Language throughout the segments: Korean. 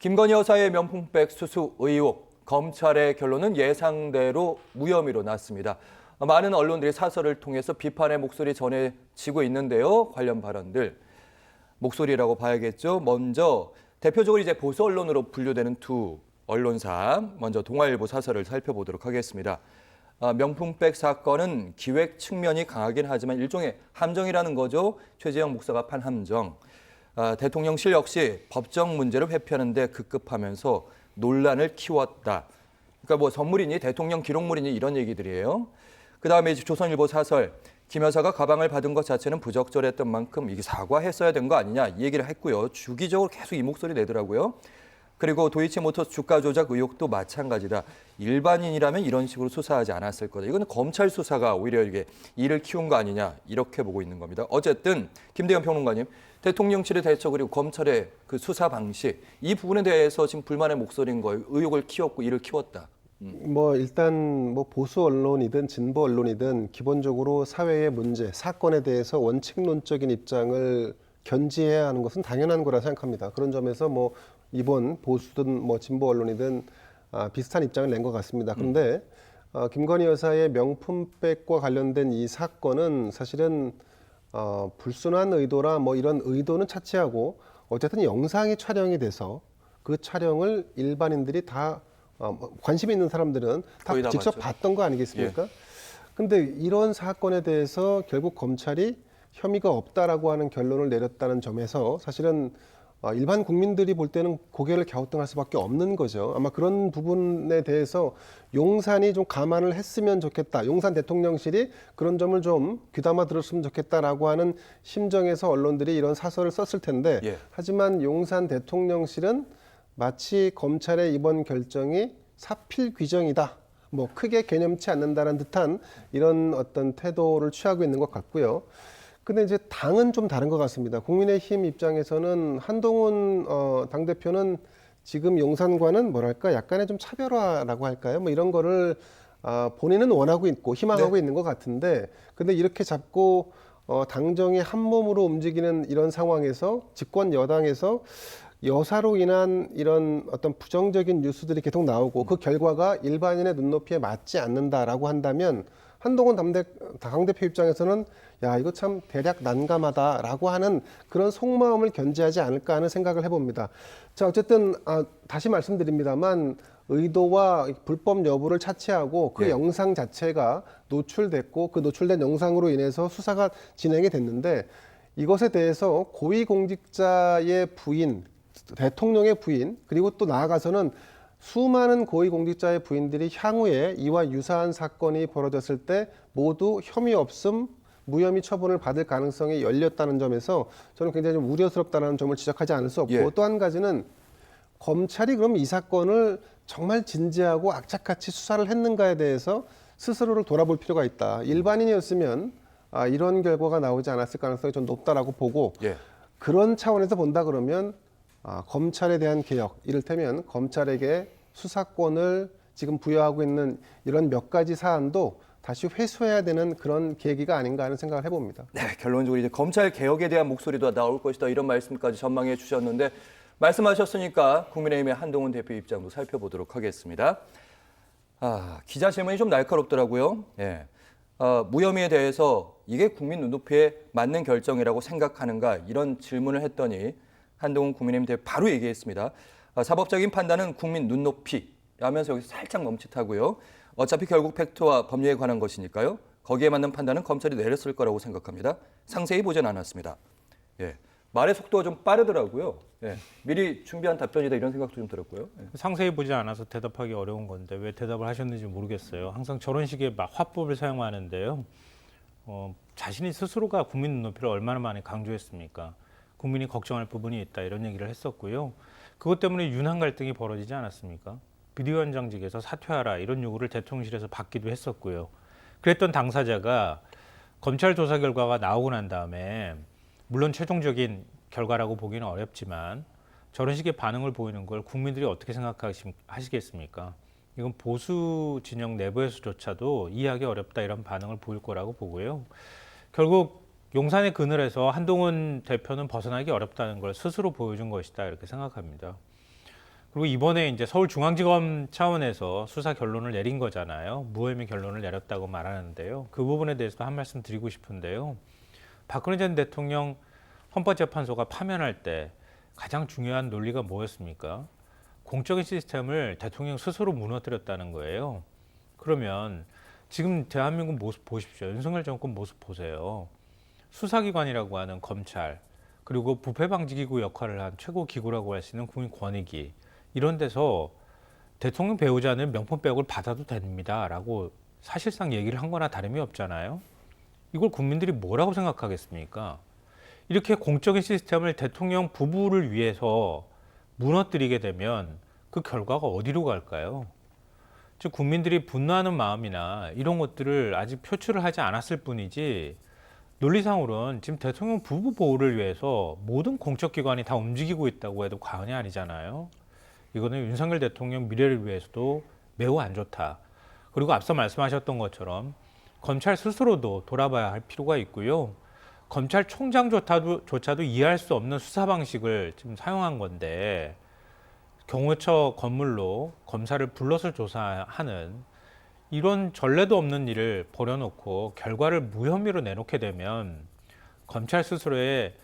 김건희 여사의 명품백 수수 의혹, 검찰의 결론은 예상대로 무혐의로 났습니다. 많은 언론들이 사설을 통해서 비판의 목소리 전해지고 있는데요. 관련 발언들 목소리라고 봐야겠죠. 먼저 대표적으로 이제 보수 언론으로 분류되는 두 언론사, 먼저 동아일보 사설을 살펴보도록 하겠습니다. 명품백 사건은 기획 측면이 강하긴 하지만 일종의 함정이라는 거죠. 최재형 목사가 판 함정. 대통령실 역시 법정 문제를 회피하는 데 급급하면서 논란을 키웠다. 그러니까 뭐 선물이니 대통령 기록물이니 이런 얘기들이에요. 그다음에 이제 조선일보 사설. 김 여사가 가방을 받은 것 자체는 부적절했던 만큼 이게 사과했어야 된 거 아니냐 이 얘기를 했고요. 주기적으로 계속 이 목소리 내더라고요. 그리고 도이치모터스 주가 조작 의혹도 마찬가지다. 일반인이라면 이런 식으로 수사하지 않았을 거다. 이거는 검찰 수사가 오히려 이게 일을 키운 거 아니냐 이렇게 보고 있는 겁니다. 어쨌든 김대현 평론가님, 대통령실의 대처 그리고 검찰의 그 수사 방식 이 부분에 대해서 지금 불만의 목소리인 거예요. 의혹을 키웠고 일을 키웠다. 일단 보수 언론이든 진보 언론이든 기본적으로 사회의 문제, 사건에 대해서 원칙론적인 입장을 견지해야 하는 것은 당연한 거라 생각합니다. 그런 점에서 이번 보수든 진보 언론이든 비슷한 입장을 낸 것 같습니다. 그런데 김건희 여사의 명품백과 관련된 이 사건은 사실은 불순한 의도라 이런 의도는 차치하고 어쨌든 영상이 촬영이 돼서 그 촬영을 일반인들이 다 관심 있는 사람들은 다 직접 봤죠. 봤던 거 아니겠습니까? 예. 근데 이런 사건에 대해서 결국 검찰이 혐의가 없다라고 하는 결론을 내렸다는 점에서 사실은 일반 국민들이 볼 때는 고개를 갸우뚱할 수밖에 없는 거죠. 아마 그런 부분에 대해서 용산이 좀 감안을 했으면 좋겠다. 용산 대통령실이 그런 점을 좀 귀담아 들었으면 좋겠다라고 하는 심정에서 언론들이 이런 사설을 썼을 텐데 예. 하지만 용산 대통령실은 마치 검찰의 이번 결정이 사필 규정이다. 크게 개념치 않는다는 듯한 이런 어떤 태도를 취하고 있는 것 같고요. 근데 이제 당은 좀 다른 것 같습니다. 국민의힘 입장에서는 한동훈 당대표는 지금 용산과는 약간의 좀 차별화라고 할까요? 이런 거를 본인은 원하고 있고 희망하고 있는 것 같은데 근데 이렇게 잡고 당정이 한 몸으로 움직이는 이런 상황에서 집권 여당에서 여사로 인한 이런 어떤 부정적인 뉴스들이 계속 나오고 그 결과가 일반인의 눈높이에 맞지 않는다라고 한다면 한동훈 당대표 입장에서는 야 이거 참 대략 난감하다라고 하는 그런 속마음을 견지하지 않을까 하는 생각을 해봅니다. 자 어쨌든 다시 말씀드립니다만 의도와 불법 여부를 차치하고 그 영상 자체가 노출됐고 그 노출된 영상으로 인해서 수사가 진행이 됐는데 이것에 대해서 고위공직자의 부인, 대통령의 부인 그리고 또 나아가서는 수많은 고위공직자의 부인들이 향후에 이와 유사한 사건이 벌어졌을 때 모두 혐의 없음, 무혐의 처분을 받을 가능성이 열렸다는 점에서 저는 굉장히 좀 우려스럽다는 점을 지적하지 않을 수 없고 또 한 가지는 검찰이 그럼 이 사건을 정말 진지하고 악착같이 수사를 했는가에 대해서 스스로를 돌아볼 필요가 있다. 일반인이었으면 이런 결과가 나오지 않았을 가능성이 좀 높다라고 보고 그런 차원에서 본다 그러면 검찰에 대한 개혁, 이를테면 검찰에게 수사권을 지금 부여하고 있는 이런 몇 가지 사안도 다시 회수해야 되는 그런 계기가 아닌가 하는 생각을 해봅니다. 네, 결론적으로 이제 검찰 개혁에 대한 목소리도 나올 것이다 이런 말씀까지 전망해 주셨는데 말씀하셨으니까 국민의힘의 한동훈 대표 입장도 살펴보도록 하겠습니다. 기자 질문이 좀 날카롭더라고요. 무혐의에 대해서 이게 국민 눈높이에 맞는 결정이라고 생각하는가 이런 질문을 했더니 한동훈 국민의힘 대표 바로 얘기했습니다. 사법적인 판단은 국민 눈높이 하면서 여기서 살짝 멈칫하고요. 어차피 결국 팩트와 법리에 관한 것이니까요. 거기에 맞는 판단은 검찰이 내렸을 거라고 생각합니다. 상세히 보진 않았습니다. 말의 속도가 좀 빠르더라고요. 미리 준비한 답변이다 이런 생각도 좀 들었고요. 상세히 보지 않아서 대답하기 어려운 건데 왜 대답을 하셨는지 모르겠어요. 항상 저런 식의 화법을 사용하는데요. 자신이 스스로가 국민 눈높이를 얼마나 많이 강조했습니까? 국민이 걱정할 부분이 있다 이런 얘기를 했었고요. 그것 때문에 윤한 갈등이 벌어지지 않았습니까? 비대위원장직에서 사퇴하라 이런 요구를 대통령실에서 받기도 했었고요. 그랬던 당사자가 검찰 조사 결과가 나오고 난 다음에 물론 최종적인 결과라고 보기는 어렵지만 저런 식의 반응을 보이는 걸 국민들이 어떻게 생각하시겠습니까? 이건 보수 진영 내부에서조차도 이해하기 어렵다 이런 반응을 보일 거라고 보고요. 결국 용산의 그늘에서 한동훈 대표는 벗어나기 어렵다는 걸 스스로 보여준 것이다 이렇게 생각합니다. 그리고 이번에 이제 서울중앙지검 차원에서 수사 결론을 내린 거잖아요. 무혐의 결론을 내렸다고 말하는데요. 그 부분에 대해서도 한 말씀 드리고 싶은데요. 박근혜 전 대통령 헌법재판소가 파면할 때 가장 중요한 논리가 뭐였습니까? 공적인 시스템을 대통령 스스로 무너뜨렸다는 거예요. 그러면 지금 대한민국 모습 보십시오. 윤석열 정권 모습 보세요. 수사기관이라고 하는 검찰, 그리고 부패방지기구 역할을 한 최고 기구라고 할 수 있는 국민권익위, 이런 데서 대통령 배우자는 명품백을 받아도 됩니다라고 사실상 얘기를 한 거나 다름이 없잖아요. 이걸 국민들이 뭐라고 생각하겠습니까? 이렇게 공적인 시스템을 대통령 부부를 위해서 무너뜨리게 되면 그 결과가 어디로 갈까요? 즉 국민들이 분노하는 마음이나 이런 것들을 아직 표출을 하지 않았을 뿐이지, 논리상으로는 지금 대통령 부부 보호를 위해서 모든 공적 기관이 다 움직이고 있다고 해도 과언이 아니잖아요. 이거는 윤석열 대통령 미래를 위해서도 매우 안 좋다. 그리고 앞서 말씀하셨던 것처럼 검찰 스스로도 돌아봐야 할 필요가 있고요. 검찰총장조차도 이해할 수 없는 수사 방식을 지금 사용한 건데, 경호처 건물로 검사를 불러서 조사하는 이런 전례도 없는 일을 벌여놓고 결과를 무혐의로 내놓게 되면 검찰 스스로의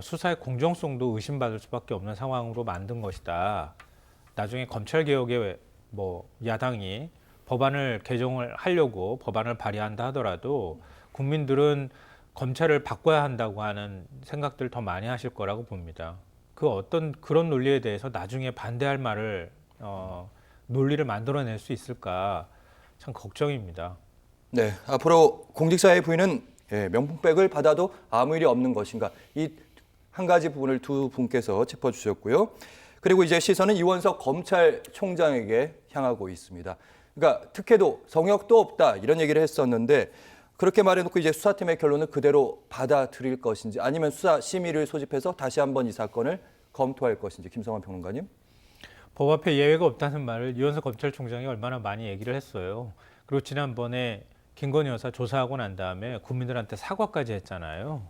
수사의 공정성도 의심받을 수밖에 없는 상황으로 만든 것이다. 나중에 검찰개혁에 야당이 법안을 개정을 하려고 법안을 발의한다 하더라도 국민들은 검찰을 바꿔야 한다고 하는 생각들을 더 많이 하실 거라고 봅니다. 그 어떤 그런 논리에 대해서 나중에 반대할 말을 논리를 만들어낼 수 있을까 참 걱정입니다. 네, 앞으로 공직자의 부인은 명품백을 받아도 아무 일이 없는 것인가, 이 한 가지 부분을 두 분께서 짚어주셨고요. 그리고 이제 시선은 이원석 검찰총장에게 향하고 있습니다. 그러니까 특혜도 성역도 없다 이런 얘기를 했었는데, 그렇게 말해놓고 이제 수사팀의 결론을 그대로 받아들일 것인지, 아니면 수사심의를 소집해서 다시 한번 이 사건을 검토할 것인지, 김성환 평론가님. 법 앞에 예외가 없다는 말을 이원석 검찰총장이 얼마나 많이 얘기를 했어요. 그리고 지난번에 김건희 여사 조사하고 난 다음에 국민들한테 사과까지 했잖아요.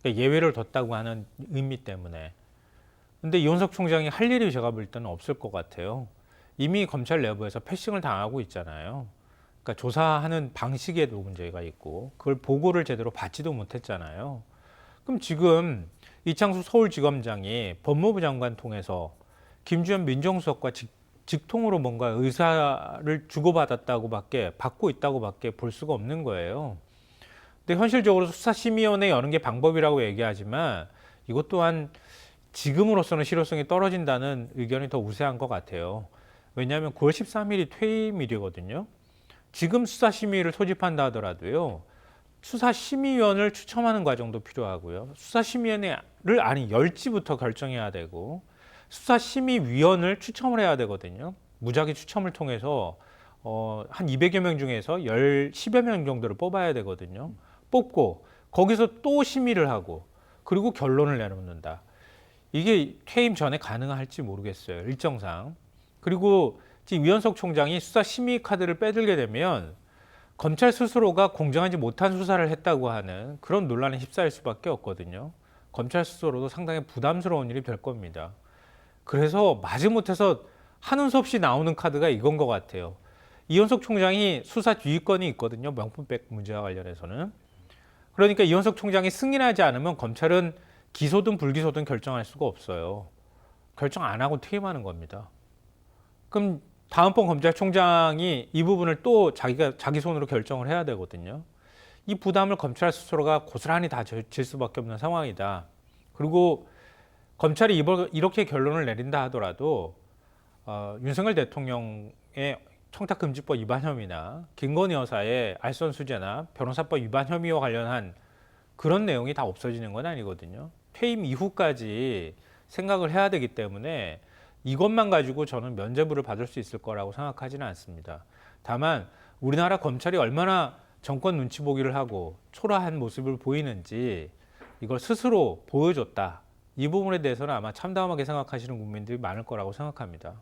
그러니까 예외를 뒀다고 하는 의미 때문에. 근데 이원석 총장이 할 일이 제가 볼 때는 없을 것 같아요. 이미 검찰 내부에서 패싱을 당하고 있잖아요. 그러니까 조사하는 방식에도 문제가 있고 그걸 보고를 제대로 받지도 못했잖아요. 그럼 지금 이창수 서울지검장이 법무부 장관 통해서 김주현 민정수석과 직통으로 뭔가 의사를 주고받았다고밖에, 받고 있다고밖에 볼 수가 없는 거예요. 근데 현실적으로 수사심의위원회 여는 게 방법이라고 얘기하지만 이것 또한 지금으로서는 실효성이 떨어진다는 의견이 더 우세한 것 같아요. 왜냐하면 9월 13일이 퇴임일이거든요. 지금 수사심의를 소집한다 하더라도요, 수사심의위원을 추첨하는 과정도 필요하고요. 수사심의위원회를 열지부터 결정해야 되고, 수사심의위원을 추첨을 해야 되거든요. 무작위 추첨을 통해서 한 200여 명 중에서 10여 명 정도를 뽑아야 되거든요. 뽑고 거기서 또 심의를 하고 그리고 결론을 내놓는다. 이게 퇴임 전에 가능할지 모르겠어요. 일정상. 그리고 지금 이원석 총장이 수사심의 카드를 빼들게 되면 검찰 스스로가 공정하지 못한 수사를 했다고 하는 그런 논란에 휩싸일 수밖에 없거든요. 검찰 스스로도 상당히 부담스러운 일이 될 겁니다. 그래서 마지못해서 하는 수 없이 나오는 카드가 이건 것 같아요. 이원석 총장이 수사 지휘권이 있거든요. 명품백 문제와 관련해서는. 그러니까 이원석 총장이 승인하지 않으면 검찰은 기소든 불기소든 결정할 수가 없어요. 결정 안 하고 퇴임하는 겁니다. 그럼 다음번 검찰총장이 이 부분을 또 자기 손으로 결정을 해야 되거든요. 이 부담을 검찰 스스로가 고스란히 다 질 수밖에 없는 상황이다. 그리고 검찰이 이렇게 결론을 내린다 하더라도 윤석열 대통령의 청탁금지법 위반 혐의나 김건희 여사의 알선수재나 변호사법 위반 혐의와 관련한 그런 내용이 다 없어지는 건 아니거든요. 퇴임 이후까지 생각을 해야 되기 때문에 이것만 가지고 저는 면죄부를 받을 수 있을 거라고 생각하지는 않습니다. 다만 우리나라 검찰이 얼마나 정권 눈치 보기를 하고 초라한 모습을 보이는지 이걸 스스로 보여줬다. 이 부분에 대해서는 아마 참담하게 생각하시는 국민들이 많을 거라고 생각합니다.